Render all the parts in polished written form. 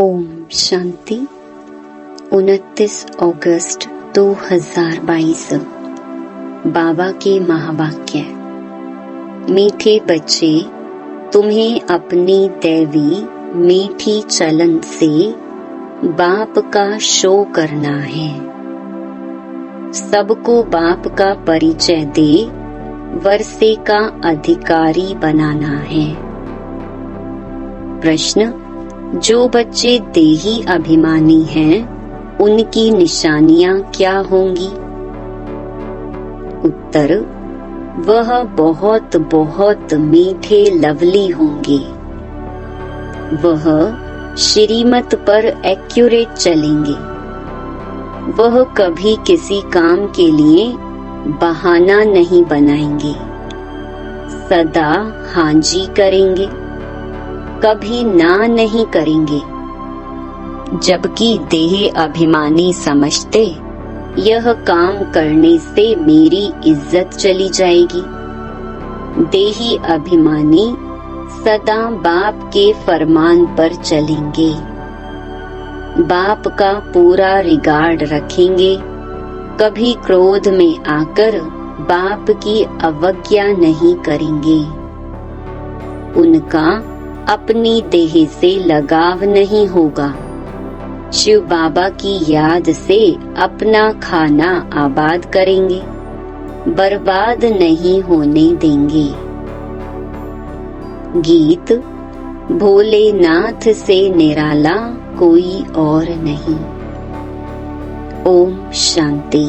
ओम शांति। 29 अगस्त 2022। बाबा के महावाक्य। मीठे बच्चे, तुम्हें अपनी दैवी मीठी चलन से बाप का शो करना है। सबको बाप का परिचय दे वर्षे का अधिकारी बनाना है। प्रश्न: जो बच्चे देही अभिमानी हैं, उनकी निशानियां क्या होंगी? उत्तर: वह बहुत बहुत मीठे लवली होंगे। वह श्रीमत पर एक्यूरेट चलेंगे। वह कभी किसी काम के लिए बहाना नहीं बनाएंगे। सदा हाँ जी करेंगे, कभी ना नहीं करेंगे। जबकि देह अभिमानी समझते यह काम करने से मेरी इज्जत चली जाएगी। देही अभिमानी सदा बाप के फरमान पर चलेंगे। बाप का पूरा रिगार्ड रखेंगे। कभी क्रोध में आकर बाप की अवज्ञा नहीं करेंगे। उनका अपनी देह से लगाव नहीं होगा। शिव बाबा की याद से अपना खाना आबाद करेंगे, बर्बाद नहीं होने देंगे। गीत: भोलेनाथ से निराला कोई और नहीं। ओम शांति।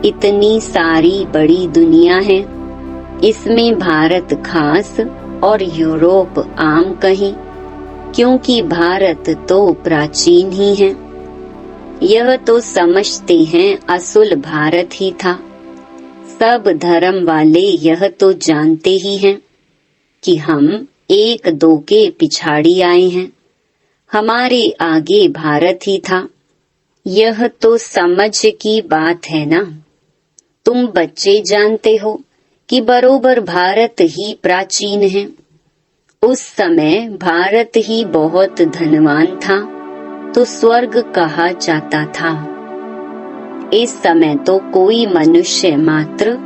इतनी सारी बड़ी दुनिया है, इसमें भारत खास और यूरोप आम कहें, क्योंकि भारत तो प्राचीन ही है। यह तो समझते हैं असुल भारत ही था। सब धर्म वाले यह तो जानते ही हैं कि हम एक दो के पिछाड़ी आए हैं। हमारे आगे भारत ही था। यह तो समझ की बात है ना। तुम बच्चे जानते हो कि बरोबर भारत ही प्राचीन है। उस समय भारत ही बहुत धनवान था, तो स्वर्ग कहा जाता था। इस समय तो कोई मनुष्य मात्र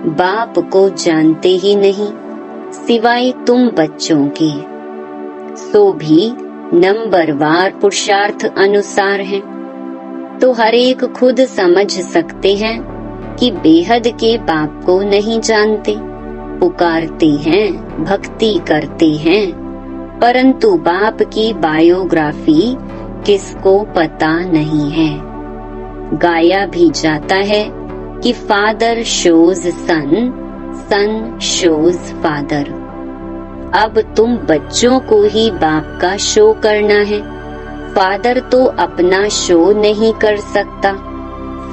बाप को जानते ही नहीं, सिवाय तुम बच्चों के। सो भी नंबरवार पुरुषार्थ अनुसार है, तो हर एक खुद समझ सकते हैं कि बेहद के बाप को नहीं जानते। पुकारते हैं, भक्ति करते हैं, परंतु बाप की बायोग्राफी किसको पता नहीं है। गाया भी जाता है कि फादर शोज सन, सन शोज फादर। अब तुम बच्चों को ही बाप का शो करना है। फादर तो अपना शो नहीं कर सकता।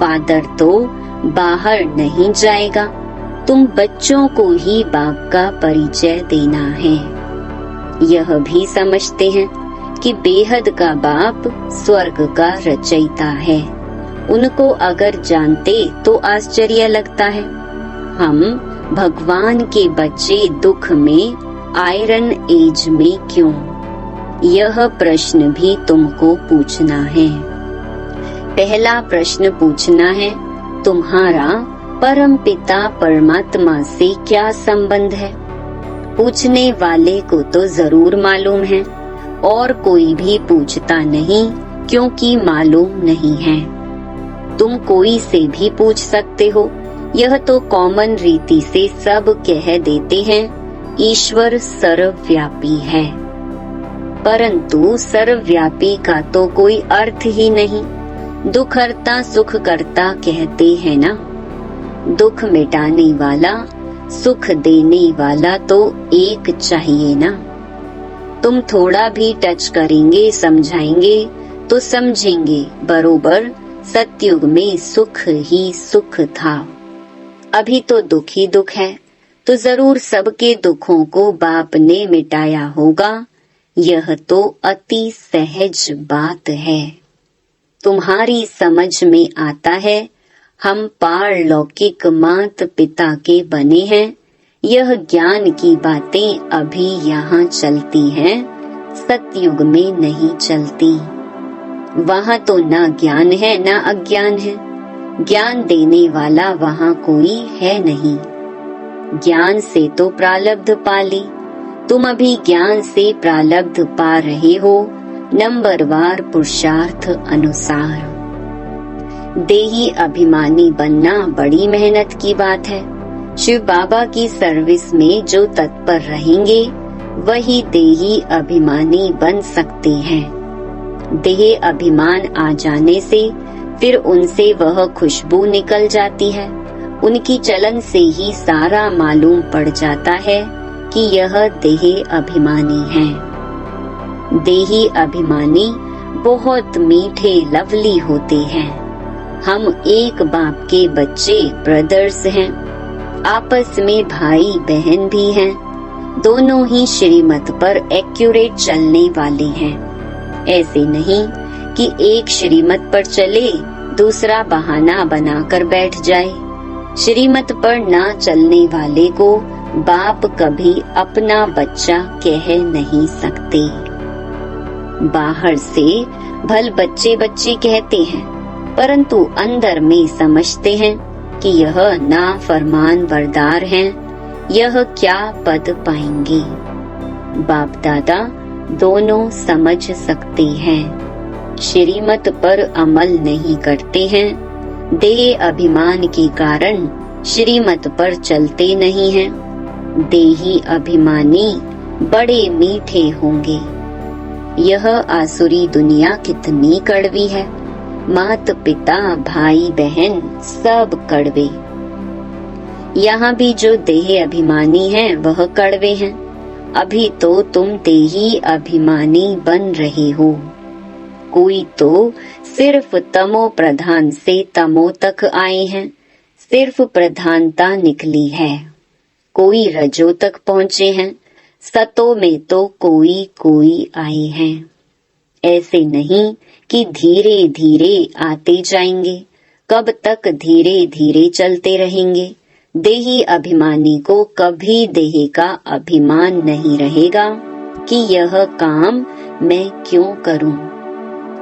फादर तो बाहर नहीं जाएगा। तुम बच्चों को ही बाप का परिचय देना है। यह भी समझते हैं कि बेहद का बाप स्वर्ग का रचयिता है। उनको अगर जानते तो आश्चर्य लगता है। हम भगवान के बच्चे दुख में, आयरन एज में क्यों? यह प्रश्न भी तुमको पूछना है। पहला प्रश्न पूछना है, तुम्हारा परम पिता परमात्मा से क्या संबंध है? पूछने वाले को तो जरूर मालूम है, और कोई भी पूछता नहीं, क्योंकि मालूम नहीं है। तुम कोई से भी पूछ सकते हो। यह तो कॉमन रीति से सब कह देते हैं, ईश्वर सर्वव्यापी है। परंतु सर्वव्यापी का तो कोई अर्थ ही नहीं। दुख हरता सुख करता कहते हैं ना। दुख मिटाने वाला, सुख देने वाला तो एक चाहिए ना। तुम थोड़ा भी टच करेंगे, समझाएंगे तो समझेंगे बरोबर सतयुग में सुख ही सुख था। अभी तो दुख ही दुख है, तो जरूर सबके दुखों को बाप ने मिटाया होगा। यह तो अति सहज बात है। तुम्हारी समझ में आता है, हम पारलौकिक मात पिता के बने हैं। यह ज्ञान की बातें अभी यहाँ चलती हैं, सतयुग में नहीं चलती। वहाँ तो ना ज्ञान है ना अज्ञान है, ज्ञान देने वाला वहाँ कोई है नहीं। ज्ञान से तो प्रारब्ध पाली, तुम अभी ज्ञान से प्रारब्ध पा रहे हो, नंबरवार पुरुषार्थ अनुसार। देही अभिमानी बनना बड़ी मेहनत की बात है। शिव बाबा की सर्विस में जो तत्पर रहेंगे वही देही अभिमानी बन सकते हैं। देह अभिमान आ जाने से फिर उनसे वह खुशबू निकल जाती है। उनकी चलन से ही सारा मालूम पड़ जाता है कि यह देह अभिमानी है। देही अभिमानी बहुत मीठे लवली होते हैं। हम एक बाप के बच्चे ब्रदर्स हैं, आपस में भाई बहन भी हैं। दोनों ही श्रीमत पर एक्यूरेट चलने वाले हैं। ऐसे नहीं कि एक श्रीमत पर चले दूसरा बहाना बनाकर बैठ जाए। श्रीमत पर ना चलने वाले को बाप कभी अपना बच्चा कह नहीं सकते। बाहर से भल बच्चे बच्चे कहते हैं, परंतु अंदर में समझते हैं कि यह नाफरमान बरदार हैं, यह क्या पद पाएंगे। बाप दादा दोनों समझ सकते हैं। श्रीमत पर अमल नहीं करते हैं, देह अभिमान के कारण श्रीमत पर चलते नहीं हैं। देही अभिमानी बड़े मीठे होंगे। यह आसुरी दुनिया कितनी कड़वी है। माता पिता भाई बहन सब कड़वे। यहाँ भी जो देह अभिमानी हैं वह कड़वे हैं। अभी तो तुम देही अभिमानी बन रहे हो। कोई तो सिर्फ तमो प्रधान से तमो तक आए हैं, सिर्फ प्रधानता निकली है। कोई रजो तक पहुँचे हैं, सतो में तो कोई कोई आए हैं। ऐसे नहीं कि धीरे धीरे आते जाएंगे, कब तक धीरे धीरे चलते रहेंगे। देही अभिमानी को कभी देह का अभिमान नहीं रहेगा कि यह काम मैं क्यों करूं,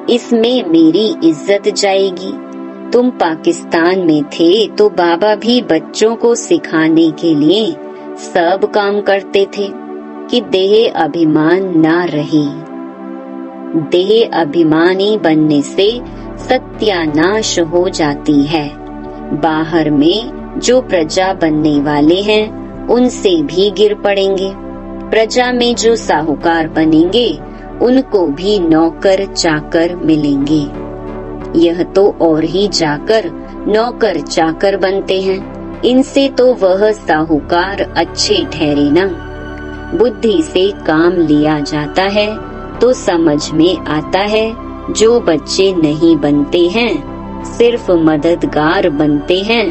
इसमें मेरी इज्जत जाएगी। तुम पाकिस्तान में थे तो बाबा भी बच्चों को सिखाने के लिए सब काम करते थे कि देह अभिमान ना रहे। देह अभिमानी बनने से सत्यानाश हो जाती है। बाहर में जो प्रजा बनने वाले हैं उनसे भी गिर पड़ेंगे। प्रजा में जो साहूकार बनेंगे उनको भी नौकर चाकर मिलेंगे। यह तो और ही जाकर नौकर चाकर बनते हैं। इनसे तो वह साहूकार अच्छे ठहरे ना। बुद्धि से काम लिया जाता है तो समझ में आता है जो बच्चे नहीं बनते हैं, सिर्फ मददगार बनते हैं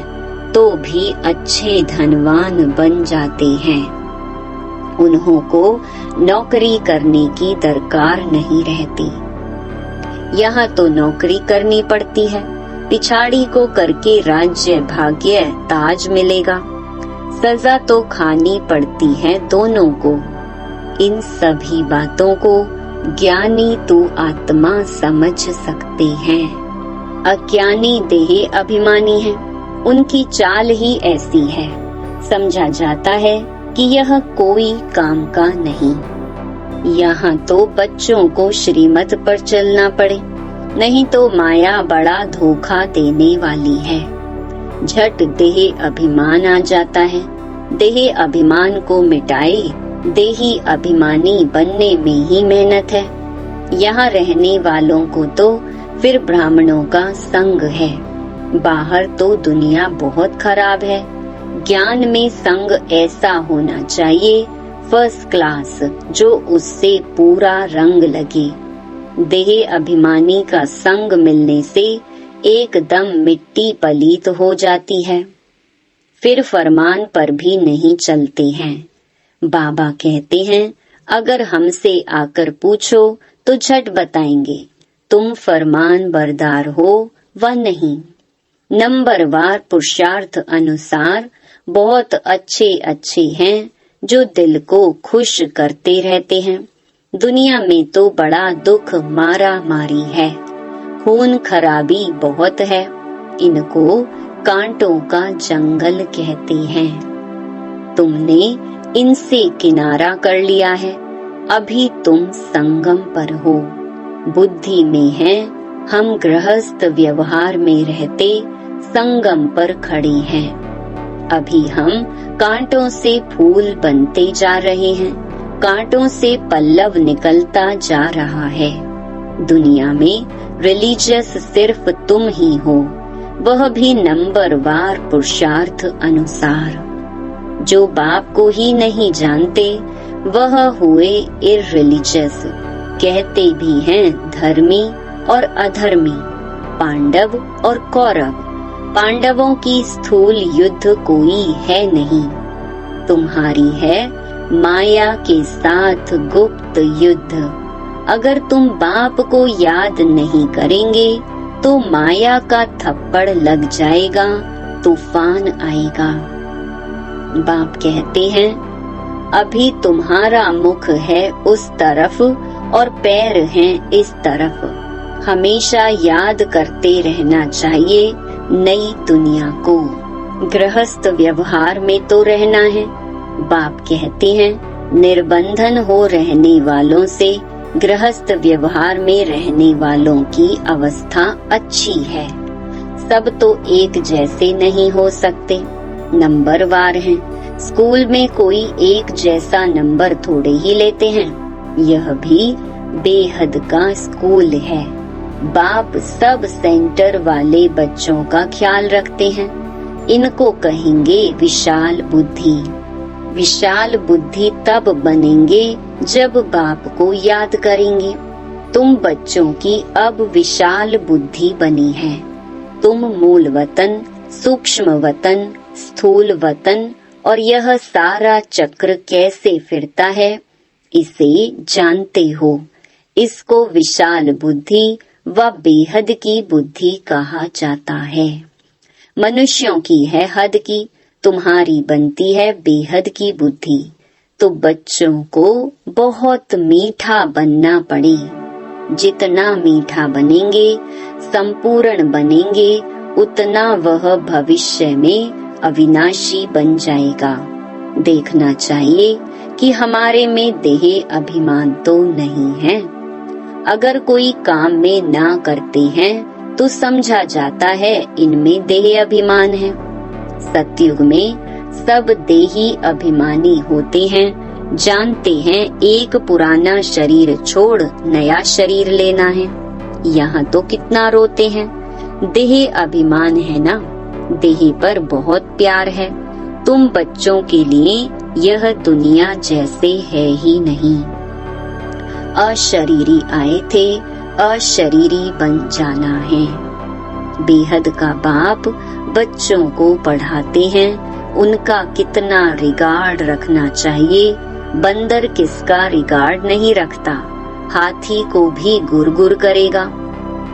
तो भी अच्छे धनवान बन जाते हैं। उन्हों को नौकरी करने की दरकार नहीं रहती। यहाँ तो नौकरी करनी पड़ती है, पिछाड़ी को करके राज्य भाग्य ताज मिलेगा। सजा तो खानी पड़ती है दोनों को। इन सभी बातों को ज्ञानी तो आत्मा समझ सकते हैं। अज्ञानी देह अभिमानी है, उनकी चाल ही ऐसी है। समझा जाता है कि यह कोई काम का नहीं। यहाँ तो बच्चों को श्रीमत पर चलना पड़े, नहीं तो माया बड़ा धोखा देने वाली है। झट देह अभिमान आ जाता है। देह अभिमान को मिटाए, देही अभिमानी बनने में ही मेहनत है। यहाँ रहने वालों को तो फिर ब्राह्मणों का संग है। बाहर तो दुनिया बहुत खराब है। ज्ञान में संग ऐसा होना चाहिए फर्स्ट क्लास, जो उससे पूरा रंग लगे। देह अभिमानी का संग मिलने से एकदम मिट्टी पलीत हो जाती है, फिर फरमान पर भी नहीं चलते हैं। बाबा कहते हैं, अगर हमसे आकर पूछो तो झट बताएंगे तुम फरमान बरदार हो व नहीं। नंबरवार पुरुषार्थ अनुसार बहुत अच्छे अच्छे हैं जो दिल को खुश करते रहते हैं। दुनिया में तो बड़ा दुख मारा मारी है, खून खराबी बहुत है, इनको कांटों का जंगल कहते हैं। तुमने इनसे किनारा कर लिया है, अभी तुम संगम पर हो। बुद्धि में है, हम गृहस्थ व्यवहार में रहते संगम पर खड़े हैं। अभी हम कांटों से फूल बनते जा रहे हैं, कांटों से पल्लव निकलता जा रहा है। दुनिया में रिलीजियस सिर्फ तुम ही हो, वह भी नंबरवार पुरुषार्थ अनुसार। जो बाप को ही नहीं जानते वह हुए इररिलीजियस। कहते भी हैं धर्मी और अधर्मी, पांडव और कौरव। पांडवों की स्थूल युद्ध कोई है नहीं, तुम्हारी है माया के साथ गुप्त युद्ध। अगर तुम बाप को याद नहीं करेंगे तो माया का थप्पड़ लग जाएगा, तूफान आएगा। बाप कहते हैं अभी तुम्हारा मुख है उस तरफ और पैर हैं इस तरफ। हमेशा याद करते रहना चाहिए नई दुनिया को। गृहस्थ व्यवहार में तो रहना है। बाप कहते हैं निर्बंधन हो रहने वालों से गृहस्थ व्यवहार में रहने वालों की अवस्था अच्छी है। सब तो एक जैसे नहीं हो सकते, नंबरवार हैं। स्कूल में कोई एक जैसा नंबर थोड़े ही लेते हैं। यह भी बेहद का स्कूल है। बाप सब सेंटर वाले बच्चों का ख्याल रखते हैं। इनको कहेंगे विशाल बुद्धि। विशाल बुद्धि तब बनेंगे जब बाप को याद करेंगे। तुम बच्चों की अब विशाल बुद्धि बनी है। तुम मूल वतन, सूक्ष्म वतन, स्थूल वतन और यह सारा चक्र कैसे फिरता है इसे जानते हो। इसको विशाल बुद्धि व बेहद की बुद्धि कहा जाता है। मनुष्यों की है हद की, तुम्हारी बनती है बेहद की बुद्धि। तो बच्चों को बहुत मीठा बनना पड़े। जितना मीठा बनेंगे, संपूर्ण बनेंगे, उतना वह भविष्य में अविनाशी बन जाएगा। देखना चाहिए कि हमारे में देह अभिमान तो नहीं है। अगर कोई काम में ना करते हैं तो समझा जाता है इनमें देह अभिमान है। सतयुग में सब देही अभिमानी होते हैं, जानते हैं एक पुराना शरीर छोड़ नया शरीर लेना है। यहाँ तो कितना रोते हैं, देह अभिमान है ना, देह पर बहुत प्यार है। तुम बच्चों के लिए यह दुनिया जैसे है ही नहीं। अशरीरी आए थे, अशरीरी बन जाना है। बेहद का बाप बच्चों को पढ़ाते हैं, उनका कितना रिगार्ड रखना चाहिए। बंदर किसका रिगार्ड नहीं रखता, हाथी को भी गुर करेगा।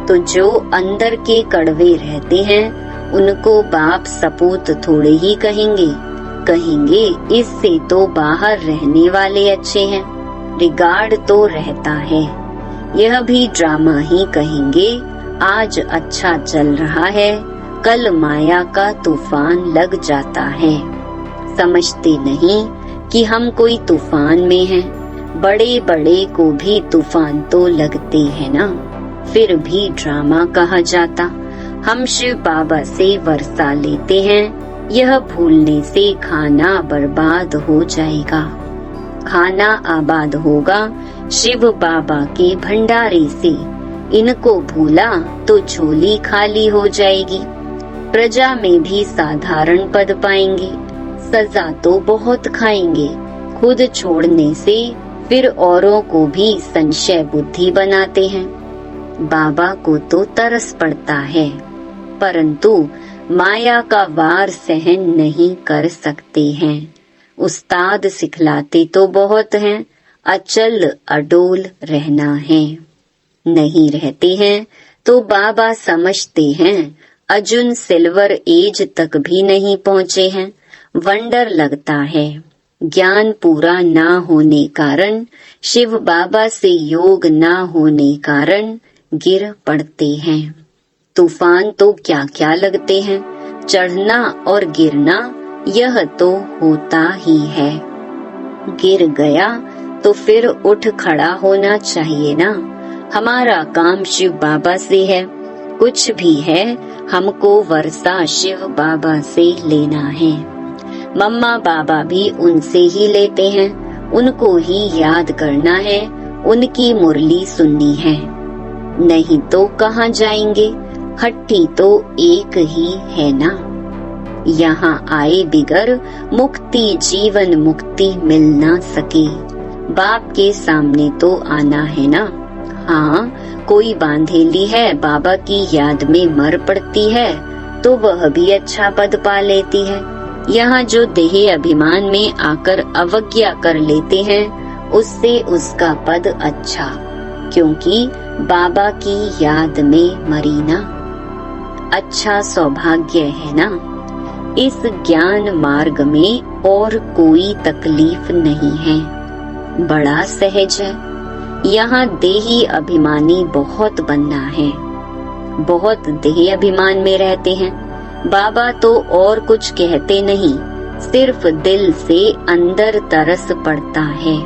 तो जो अंदर के कड़वे रहते हैं उनको बाप सपूत थोड़े ही कहेंगे इससे तो बाहर रहने वाले अच्छे हैं। रिगार्ड तो रहता है। यह भी ड्रामा ही कहेंगे, आज अच्छा चल रहा है, कल माया का तूफान लग जाता है। समझते नहीं कि हम कोई तूफान में हैं। बड़े बड़े को भी तूफान तो लगते हैं ना, फिर भी ड्रामा कहा जाता। हम शिव बाबा से वर्षा लेते हैं, यह भूलने से खाना बर्बाद हो जाएगा। खाना आबाद होगा शिव बाबा के भंडारे से। इनको भूला तो झोली खाली हो जाएगी। प्रजा में भी साधारण पद पाएंगे, सजा तो बहुत खाएंगे। खुद छोड़ने से फिर औरों को भी संशय बुद्धि बनाते हैं। बाबा को तो तरस पड़ता है, परंतु माया का वार सहन नहीं कर सकते हैं। उस्ताद सिखलाते तो बहुत हैं, अचल अडोल रहना है। नहीं रहते हैं तो बाबा समझते हैं अर्जुन सिल्वर एज तक भी नहीं पहुँचे हैं। वंडर लगता है। ज्ञान पूरा ना होने कारण, शिव बाबा से योग ना होने कारण गिर पड़ते हैं। तूफान तो क्या क्या लगते हैं, चढ़ना और गिरना यह तो होता ही है। गिर गया तो फिर उठ खड़ा होना चाहिए ना। हमारा काम शिव बाबा से है, कुछ भी है हमको वर्षा शिव बाबा से लेना है। मम्मा बाबा भी उनसे ही लेते हैं, उनको ही याद करना है, उनकी मुरली सुननी है। नहीं तो कहाँ जाएंगे, हट्टी तो एक ही है ना। यहाँ आए बिगर मुक्ति जीवन मुक्ति मिल ना सके, बाप के सामने तो आना है ना। हाँ, कोई बांधेली है बाबा की याद में मर पड़ती है तो वह भी अच्छा पद पा लेती है। यहाँ जो देह अभिमान में आकर अवज्ञा कर लेते हैं उससे उसका पद अच्छा, क्योंकि बाबा की याद में मरी ना। अच्छा सौभाग्य है ना। इस ज्ञान मार्ग में और कोई तकलीफ नहीं है, बड़ा सहज है। यहाँ देही अभिमानी बहुत बनना है, बहुत देह अभिमान में रहते हैं। बाबा तो और कुछ कहते नहीं, सिर्फ दिल से अंदर तरस पड़ता है।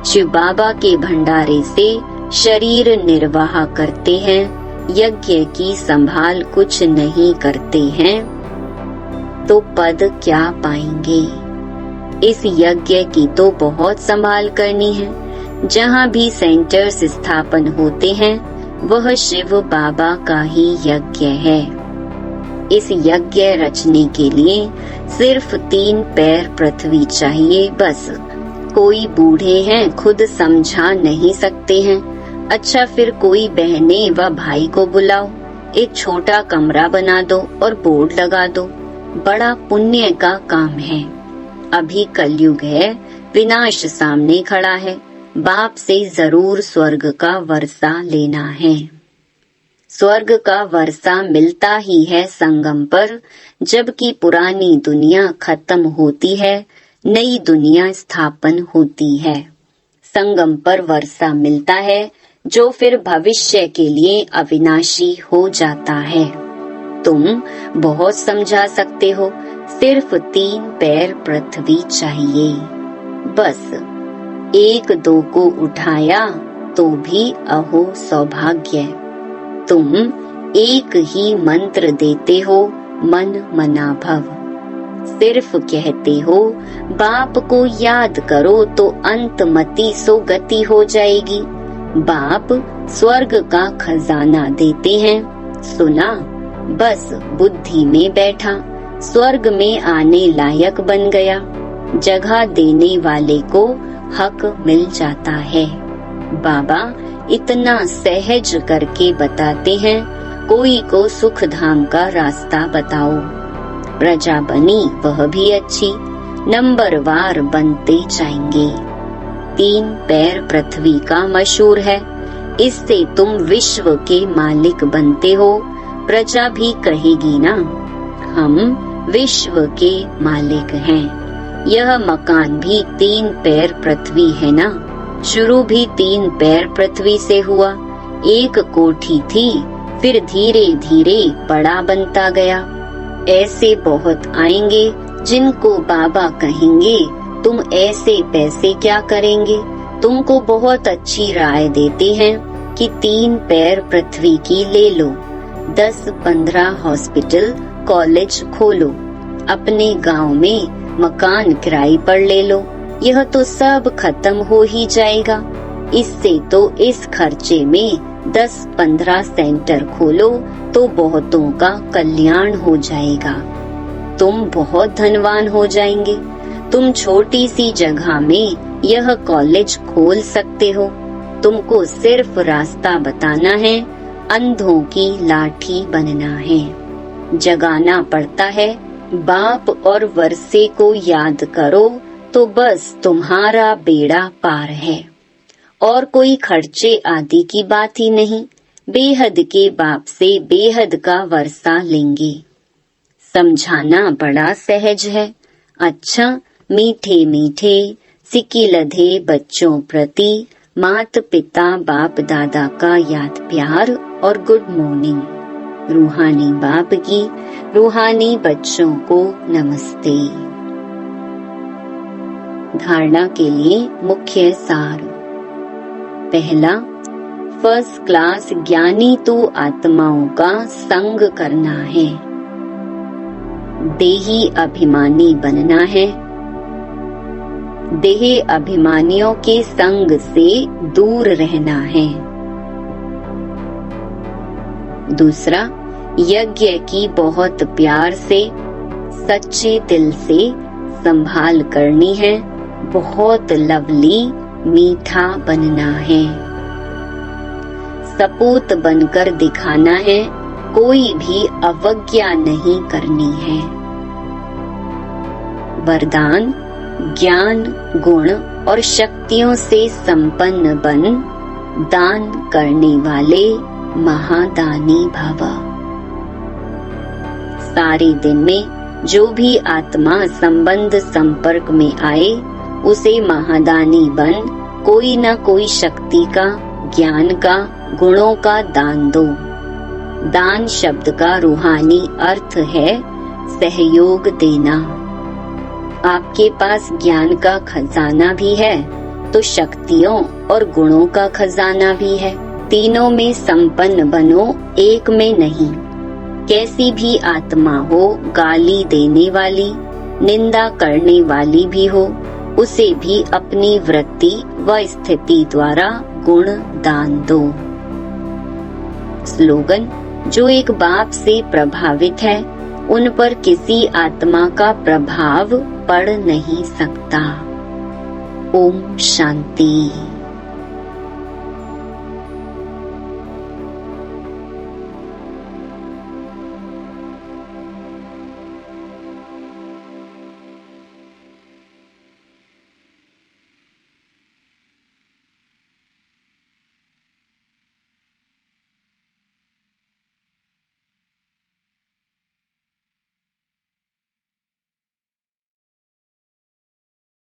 शिव बाबा के भंडारे से शरीर निर्वाह करते हैं, यज्ञ की संभाल कुछ नहीं करते हैं तो पद क्या पाएंगे। इस यज्ञ की तो बहुत संभाल करनी है। जहाँ भी सेंटर्स स्थापन होते हैं वह शिव बाबा का ही यज्ञ है। इस यज्ञ रचने के लिए सिर्फ 3 पैर पृथ्वी चाहिए बस। कोई बूढ़े हैं, खुद समझा नहीं सकते हैं। अच्छा, फिर कोई बहने व भाई को बुलाओ, एक छोटा कमरा बना दो और बोर्ड लगा दो। बड़ा पुण्य का काम है। अभी कलयुग है, विनाश सामने खड़ा है। बाप से जरूर स्वर्ग का वर्षा लेना है। स्वर्ग का वर्षा मिलता ही है संगम पर, जबकि पुरानी दुनिया खत्म होती है, नई दुनिया स्थापन होती है। संगम पर वर्षा मिलता है जो फिर भविष्य के लिए अविनाशी हो जाता है। तुम बहुत समझा सकते हो, सिर्फ 3 पैर पृथ्वी चाहिए बस। 1-2 को उठाया तो भी अहो सौभाग्य। तुम एक ही मंत्र देते हो, मन मना भव। सिर्फ कहते हो बाप को याद करो तो अंतमति सो गति हो जाएगी। बाप स्वर्ग का खजाना देते हैं, सुना, बस बुद्धि में बैठा, स्वर्ग में आने लायक बन गया। जगह देने वाले को हक मिल जाता है। बाबा इतना सहज करके बताते हैं, कोई को सुख धाम का रास्ता बताओ। प्रजा बनी वह भी अच्छी, नंबरवार बनते जाएंगे। 3 पैर पृथ्वी का मशहूर है, इससे तुम विश्व के मालिक बनते हो। प्रजा भी कहेगी ना, हम विश्व के मालिक हैं। यह मकान भी 3 पैर पृथ्वी है ना। शुरू भी 3 पैर पृथ्वी से हुआ। एक कोठी थी, फिर धीरे धीरे बड़ा बनता गया। ऐसे बहुत आएंगे जिनको बाबा कहेंगे तुम ऐसे पैसे क्या करेंगे। तुमको बहुत अच्छी राय देते हैं कि 3 पैर पृथ्वी की ले लो, 10-15 हॉस्पिटल कॉलेज खोलो, अपने गांव में मकान किराए पर ले लो। यह तो सब खत्म हो ही जाएगा। इससे तो इस खर्चे में 10-15 सेंटर खोलो तो बहुतों का कल्याण हो जाएगा। तुम बहुत धनवान हो जाएंगे। तुम छोटी सी जगह में यह कॉलेज खोल सकते हो। तुमको सिर्फ रास्ता बताना है, अंधों की लाठी बनना है। जगाना पड़ता है। बाप और वर्षे को याद करो तो बस तुम्हारा बेड़ा पार है। और कोई खर्चे आदि की बात ही नहीं। बेहद के बाप से बेहद का वर्षा लेंगे। समझाना बड़ा सहज है। अच्छा, मीठे मीठे सिक्के लधे बच्चों प्रति माता पिता बाप दादा का याद प्यार और गुड मॉर्निंग। रूहानी बाप की रूहानी बच्चों को नमस्ते। धारणा के लिए मुख्य सार। पहला, फर्स्ट क्लास ज्ञानी तो आत्माओं का संग करना है, देही अभिमानी बनना है, देह अभिमानियों के संग से दूर रहना है। दूसरा, यज्ञ की बहुत प्यार से सच्चे दिल से संभाल करनी है, बहुत लवली मीठा बनना है, सपूत बनकर दिखाना है, कोई भी अवज्ञा नहीं करनी है। वरदान, ज्ञान गुण और शक्तियों से संपन्न बन दान करने वाले महादानी भव। सारे दिन में जो भी आत्मा संबंध संपर्क में आए उसे महादानी बन कोई न कोई शक्ति का, ज्ञान का, गुणों का दान दो। दान शब्द का रूहानी अर्थ है सहयोग देना। आपके पास ज्ञान का खजाना भी है तो शक्तियों और गुणों का खजाना भी है। तीनों में संपन्न बनो, एक में नहीं। कैसी भी आत्मा हो, गाली देने वाली, निंदा करने वाली भी हो, उसे भी अपनी वृत्ति व स्थिति द्वारा गुण दान दो। स्लोगन, जो एक बाप से प्रभावित है उन पर किसी आत्मा का प्रभाव पड़ नहीं सकता। ओम शांति।